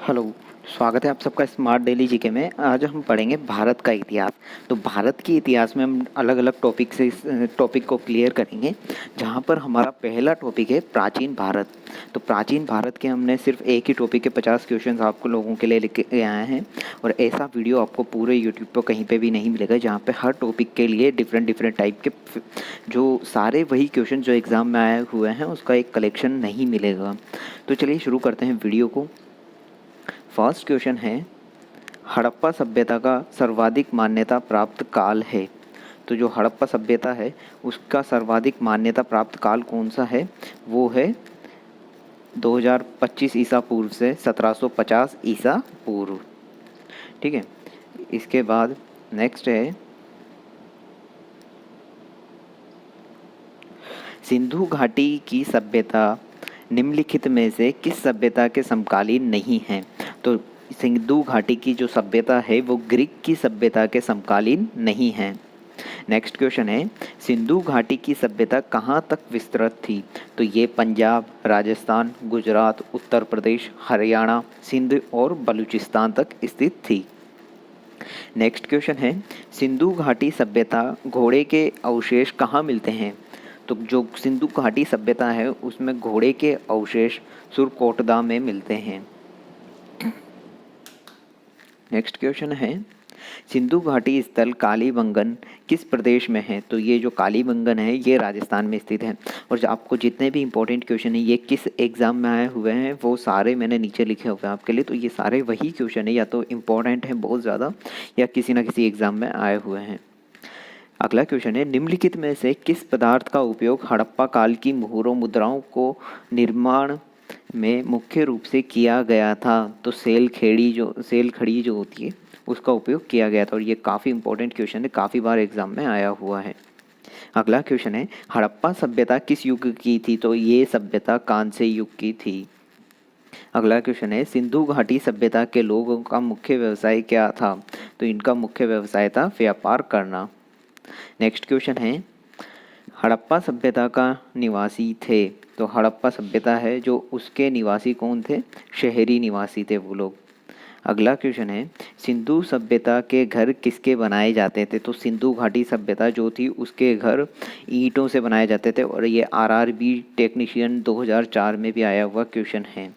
Hello. स्वागत है आप सबका स्मार्ट डेली जीके में। आज हम पढ़ेंगे भारत का इतिहास। तो भारत के इतिहास में हम अलग अलग टॉपिक से इस टॉपिक को क्लियर करेंगे। जहाँ पर हमारा पहला टॉपिक है प्राचीन भारत। तो प्राचीन भारत के हमने सिर्फ एक ही टॉपिक के 50 क्वेश्चन आपको लोगों के लिए लेके आए हैं। और ऐसा वीडियो आपको पूरे यूट्यूब पर कहीं पर भी नहीं मिलेगा, जहाँ पर हर टॉपिक के लिए डिफरेंट डिफरेंट टाइप के जो सारे वही क्वेश्चन जो एग्ज़ाम में आए हुए हैं उसका एक कलेक्शन नहीं मिलेगा। तो चलिए शुरू करते हैं वीडियो को। फर्स्ट क्वेश्चन है, हड़प्पा सभ्यता का सर्वाधिक मान्यता प्राप्त काल है। तो जो हड़प्पा सभ्यता है उसका सर्वाधिक मान्यता प्राप्त काल कौन सा है? वो है 2025 ईसा पूर्व से 1750 ईसा पूर्व। ठीक है। इसके बाद नेक्स्ट है, सिंधु घाटी की सभ्यता निम्नलिखित में से किस सभ्यता के समकालीन नहीं है? तो सिंधु घाटी की जो सभ्यता है वो ग्रीक की सभ्यता के समकालीन नहीं है। नेक्स्ट क्वेश्चन है, सिंधु घाटी की सभ्यता कहाँ तक विस्तृत थी? तो ये पंजाब, राजस्थान, गुजरात, उत्तर प्रदेश, हरियाणा, सिंध और बलूचिस्तान तक स्थित थी। नेक्स्ट क्वेश्चन है, सिंधु घाटी सभ्यता घोड़े के अवशेष कहाँ मिलते हैं? तो जो सिंधु घाटी सभ्यता है उसमें घोड़े के अवशेष सुरकोटदा में मिलते हैं। नेक्स्ट क्वेश्चन है, सिंधु घाटी स्थल कालीबंगन किस प्रदेश में है? तो ये जो कालीबंगन है ये राजस्थान में स्थित है। और जो आपको जितने भी इंपॉर्टेंट क्वेश्चन है ये किस एग्ज़ाम में आए हुए हैं वो सारे मैंने नीचे लिखे हुए हैं आपके लिए। तो ये सारे वही क्वेश्चन है, या तो इम्पोर्टेंट हैं बहुत ज़्यादा या किसी न किसी एग्ज़ाम में आए हुए हैं। अगला क्वेश्चन है, निम्नलिखित में से किस पदार्थ का उपयोग हड़प्पा काल की मोहरों मुद्राओं को निर्माण में मुख्य रूप से किया गया था? तो सेल खड़ी जो होती है उसका उपयोग किया गया था। और ये काफ़ी इंपॉर्टेंट क्वेश्चन है, काफ़ी बार एग्जाम में आया हुआ है। अगला क्वेश्चन है, हड़प्पा सभ्यता किस युग की थी? तो ये सभ्यता कांस्य युग की थी। अगला क्वेश्चन है, सिंधु घाटी सभ्यता के लोगों का मुख्य व्यवसाय क्या था? तो इनका मुख्य व्यवसाय था व्यापार करना। नेक्स्ट क्वेश्चन है, हड़प्पा सभ्यता का निवासी थे। तो हड़प्पा सभ्यता है जो उसके निवासी कौन थे? शहरी निवासी थे वो लोग। अगला क्वेश्चन है, सिंधु सभ्यता के घर किसके बनाए जाते थे? तो सिंधु घाटी सभ्यता जो थी उसके घर ईंटों से बनाए जाते थे। और ये आरआरबी टेक्नीशियन 2004 में भी आया हुआ क्वेश्चन है।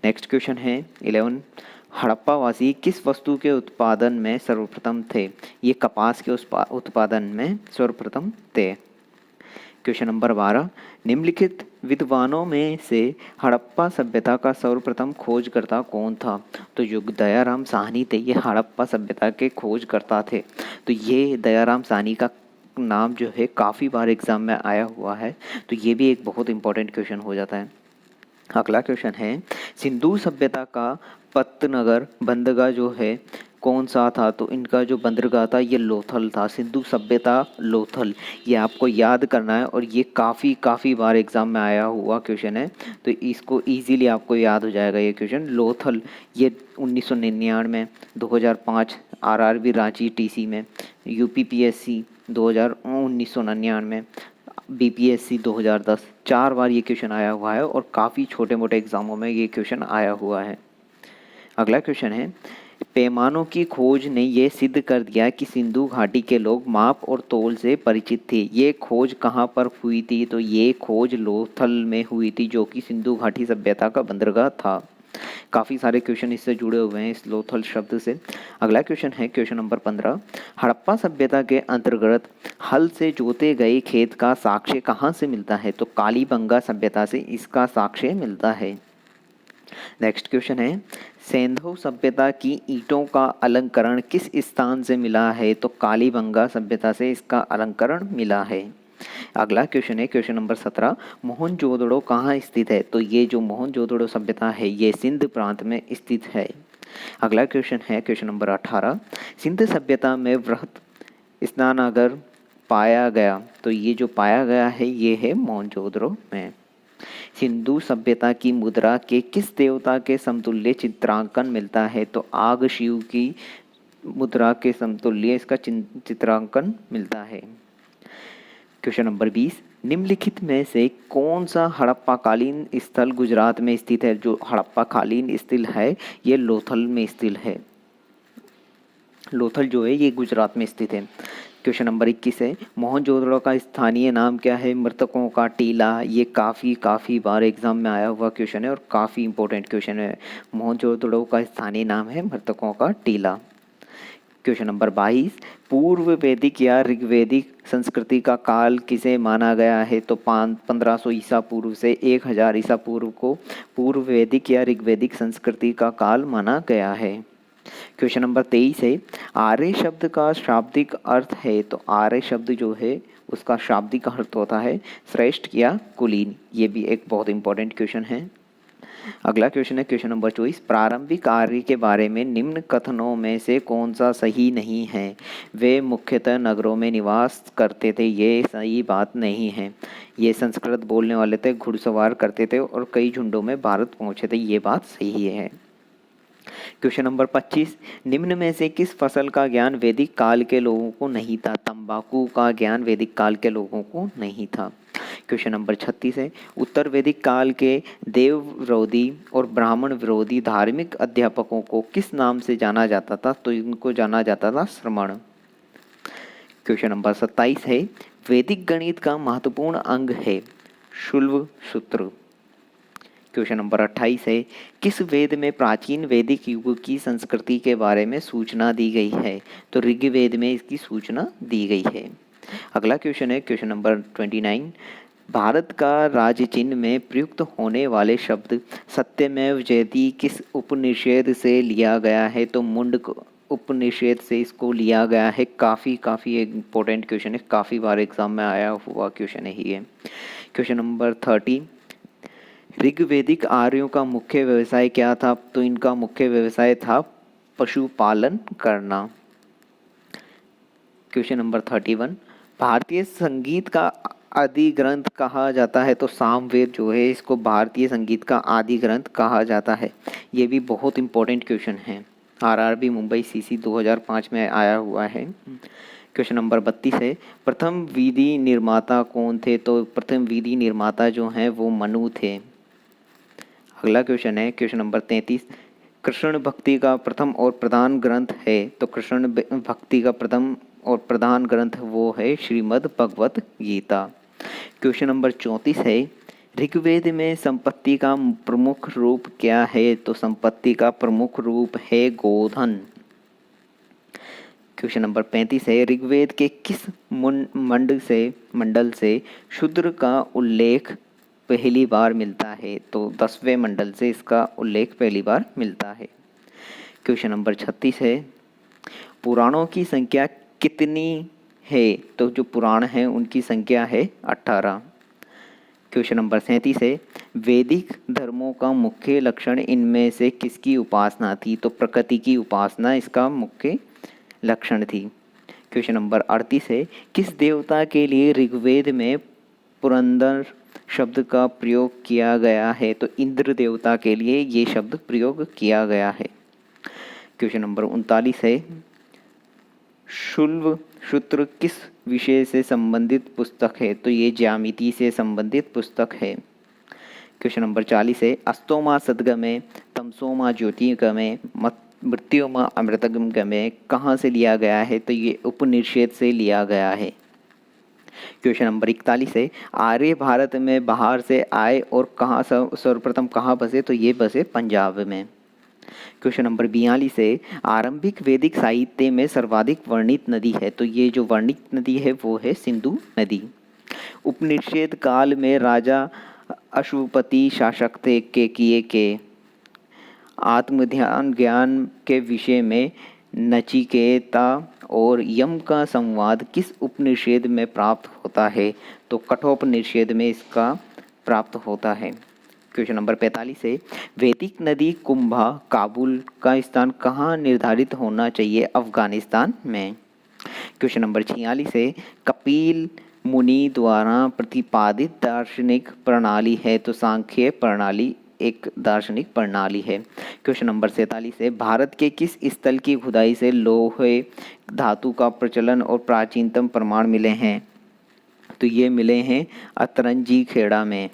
नेक्स्ट क्वेश्चन है 11, हड़प्पावासी किस वस्तु के उत्पादन में सर्वप्रथम थे? ये कपास के उत्पादन में सर्वप्रथम थे। क्वेश्चन नंबर 12, निम्नलिखित विद्वानों में से हड़प्पा सभ्यता का सर्वप्रथम खोजकर्ता कौन था? तो जो दयाराम साहनी थे ये हड़प्पा सभ्यता के खोजकर्ता थे। तो ये दयाराम साहनी का नाम जो है काफ़ी बार एग्जाम में आया हुआ है। तो ये भी एक बहुत इंपॉर्टेंट क्वेश्चन हो जाता है। अगला क्वेश्चन है, सिंधु सभ्यता का पत्तनगर बंदरगाह जो है कौन सा था? तो इनका जो बंदरगाह था ये लोथल था। सिंधु सभ्यता लोथल, ये आपको याद करना है। और ये काफ़ी बार एग्जाम में आया हुआ क्वेश्चन है, तो इसको इजीली आपको याद हो जाएगा ये क्वेश्चन। लोथल ये 1999 में, 2005 आरआरबी रांची टीसी में, यूपीपीएससी 1999 बीपीएससी 2010, 4 बार ये क्वेश्चन आया हुआ है और काफ़ी छोटे मोटे एग्जामों में ये क्वेश्चन आया हुआ है। अगला क्वेश्चन है, पैमानों की खोज ने ये सिद्ध कर दिया कि सिंधु घाटी के लोग माप और तौल से परिचित थे। ये खोज कहाँ पर हुई थी? तो ये खोज लोथल में हुई थी जो कि सिंधु घाटी सभ्यता का बंदरगाह था। काफ़ी सारे क्वेश्चन इससे जुड़े हुए हैं इस लोथल शब्द से। अगला क्वेश्चन है क्वेश्चन नंबर 15, हड़प्पा सभ्यता के अंतर्गत हल से जोते गए खेत का साक्ष्य कहाँ से मिलता है? तो कालीबंगा सभ्यता से इसका साक्ष्य मिलता है। नेक्स्ट क्वेश्चन है, सिंधु सभ्यता की ईंटों का अलंकरण किस स्थान से मिला है? तो कालीबंगा सभ्यता से इसका अलंकरण मिला है। अगला क्वेश्चन है क्वेश्चन नंबर 17, मोहनजोदड़ो कहाँ स्थित है? तो ये जो मोहनजोदड़ो सभ्यता है ये सिंध प्रांत में स्थित है। अगला क्वेश्चन है क्वेश्चन नंबर 18, सिंध सभ्यता में वृहत स्नानागार पाया गया। तो ये जो पाया गया है ये है मोहनजोदड़ो में। सिंधु सभ्यता की मुद्रा के किस देवता के समतुल्य चित्रांकन मिलता है? तो आग शिव की मुद्रा के समतुल्य इसका चित्रांकन मिलता है। क्वेश्चन नंबर 20, निम्नलिखित में से कौन सा हड़प्पाकालीन स्थल गुजरात में स्थित है? जो हड़प्पाकालीन स्थल है ये लोथल में स्थित है। लोथल जो है ये गुजरात में स्थित है। क्वेश्चन नंबर 21 है, मोहनजोदड़ो का स्थानीय नाम क्या है? मृतकों का टीला। ये काफ़ी बार एग्जाम में आया हुआ क्वेश्चन है और काफ़ी इंपॉर्टेंट क्वेश्चन है। मोहनजोदड़ो का स्थानीय नाम है मृतकों का टीला। क्वेश्चन नंबर 22, पूर्व वैदिक या ऋग्वैदिक संस्कृति का काल किसे माना गया है? तो 1500 ईसा पूर्व से 1000 ईसा पूर्व को पूर्व वैदिक या ऋग्वैदिक संस्कृति का काल माना गया है। क्वेश्चन नंबर 23 है, आर्य शब्द का शाब्दिक अर्थ है? तो आर्य शब्द जो है उसका शाब्दिक अर्थ होता है श्रेष्ठ या कुलीन। ये भी एक बहुत इंपॉर्टेंट क्वेश्चन है। अगला क्वेश्चन है क्वेश्चन नंबर 24, प्रारंभिक आर्य के बारे में निम्न कथनों में से कौन सा सही नहीं है? वे मुख्यतः नगरों में निवास करते थे। ये सही बात नहीं है। ये संस्कृत बोलने वाले थे, घुड़सवार करते थे और कई झुंडों में भारत पहुंचे थे। ये बात सही है। क्वेश्चन नंबर 25, निम्न में से किस फसल का ज्ञान वैदिक काल के लोगों को नहीं था? तंबाकू का ज्ञान वैदिक काल के लोगों को नहीं था। क्वेश्चन नंबर 36 है, उत्तर वैदिक काल के देव विरोधी और ब्राह्मण विरोधी धार्मिक अध्यापकों को किस नाम से जाना जाता था? तो इनको जाना जाता था श्रमण। क्वेश्चन नंबर 27 है, वैदिक गणित का महत्वपूर्ण अंग है? शुल्ब सूत्र। क्वेश्चन नंबर 28 है, किस वेद में प्राचीन वैदिक युग की संस्कृति के बारे में सूचना दी गई है? तो ऋग्वेद में इसकी सूचना दी गई है। अगला क्वेश्चन है क्वेश्चन नंबर 29, भारत का राज्य चिन्ह में प्रयुक्त होने वाले शब्द सत्यमेव जयते किस उपनिषद से लिया गया है? तो मुंडक उपनिषद से इसको लिया गया है। काफ़ी इम्पोर्टेंट क्वेश्चन है, काफ़ी बार एग्जाम में आया हुआ क्वेश्चन है ये। क्वेश्चन नंबर 30, ऋग्वैदिक आर्यों का मुख्य व्यवसाय क्या था? तो इनका मुख्य व्यवसाय था पशुपालन करना। क्वेश्चन नंबर 31, भारतीय संगीत का आदि ग्रंथ कहा जाता है? तो सामवेद जो है इसको भारतीय संगीत का आदि ग्रंथ कहा जाता है। ये भी बहुत इंपॉर्टेंट क्वेश्चन है, आरआरबी मुंबई सीसी 2005 में आया हुआ है। क्वेश्चन नंबर 32 है, प्रथम विधि निर्माता कौन थे? तो प्रथम विधि निर्माता जो हैं वो मनु थे। अगला क्वेश्चन है क्वेश्चन नंबर 33, कृष्ण भक्ति का प्रथम और प्रधान ग्रंथ है? तो कृष्ण भक्ति का प्रथम और प्रधान ग्रंथ वो है श्रीमद् भगवत गीता। क्वेश्चन नंबर 34 है, ऋग्वेद में संपत्ति का प्रमुख रूप क्या है? तो संपत्ति का प्रमुख रूप है गोधन। क्वेश्चन नंबर 35 है, ऋग्वेद के किस मंडल से शूद्र का उल्लेख पहली बार मिलता है? तो 10वें मंडल से इसका उल्लेख पहली बार मिलता है। क्वेश्चन नंबर 36 है, पुराणों की संख्या कितनी है? तो जो पुराण हैं उनकी संख्या है 18। क्वेश्चन नंबर 37 है, वैदिक धर्मों का मुख्य लक्षण इनमें से किसकी उपासना थी? तो प्रकृति की उपासना इसका मुख्य लक्षण थी। क्वेश्चन नंबर 38 है, किस देवता के लिए ऋग्वेद में पुरंदर शब्द का प्रयोग किया गया है? तो इंद्र देवता के लिए ये शब्द प्रयोग किया गया है। क्वेश्चन नंबर 39 है, शुल्ब सूत्र किस विषय से संबंधित पुस्तक है? तो ये ज्यामिति से संबंधित पुस्तक है। क्वेश्चन नंबर 40 है, अस्तोमा सद्गमे तमसोमा ज्योतिर्गमे मृत्योमा अमृतगमे कहाँ से लिया गया है? तो ये उपनिषद से लिया गया है। क्वेश्चन नंबर 41 है, आर्य भारत में बाहर से आए और कहाँ सर्वप्रथम कहाँ बसे? तो ये बसे पंजाब में। क्वेश्चन नंबर 42 है, आरंभिक वैदिक साहित्य में सर्वाधिक वर्णित नदी है? तो ये जो वर्णित नदी है वो है सिंधु नदी। उपनिषद काल में राजा अश्वपति शासक थे के आत्मध्यान ज्ञान के विषय में नचिकेता और यम का संवाद किस उपनिषद में प्राप्त होता है? तो कठोपनिषद में इसका प्राप्त होता है। क्वेश्चन नंबर 45 है, वैदिक नदी कुंभा काबुल का स्थान कहाँ निर्धारित होना चाहिए? अफगानिस्तान में। क्वेश्चन नंबर 46 है, कपिल मुनि द्वारा प्रतिपादित दार्शनिक प्रणाली है? तो सांख्य प्रणाली एक दार्शनिक प्रणाली है। क्वेश्चन नंबर 47 है, भारत के किस स्थल की खुदाई से लोहे धातु का प्रचलन और प्राचीनतम प्रमाण मिले हैं? तो ये मिले हैं अतरंजी खेड़ा में।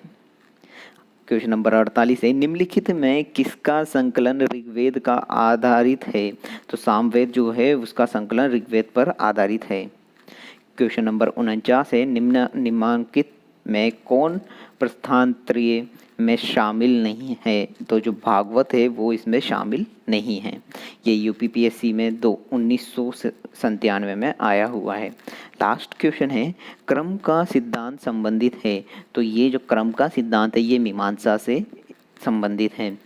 क्वेश्चन नंबर 48 है, निम्नलिखित में किसका संकलन ऋग्वेद का आधारित है? तो सामवेद जो है उसका संकलन ऋग्वेद पर आधारित है। क्वेश्चन नंबर 49 है, निम्नांकित में कौन प्रस्थानत्रय में शामिल नहीं है? तो जो भागवत है वो इसमें शामिल नहीं है। ये यूपीपीएससी में 1997 में आया हुआ है। लास्ट क्वेश्चन है, क्रम का सिद्धांत संबंधित है। तो ये जो क्रम का सिद्धांत है ये मीमांसा से संबंधित है।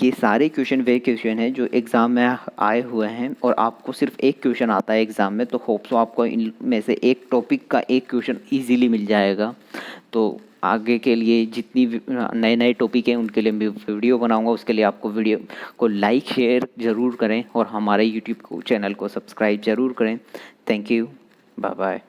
ये सारे क्वेश्चन वे क्वेश्चन हैं जो एग्ज़ाम में आए हुए हैं और आपको सिर्फ एक क्वेश्चन आता है एग्ज़ाम में, तो होप सो आपको इनमें से एक टॉपिक का एक क्वेश्चन इजीली मिल जाएगा। तो आगे के लिए जितनी नए नए टॉपिक हैं उनके लिए मैं वीडियो बनाऊंगा, उसके लिए आपको वीडियो को लाइक शेयर ज़रूर करें और हमारे यूट्यूब चैनल को सब्सक्राइब ज़रूर करें। Thank you, bye bye.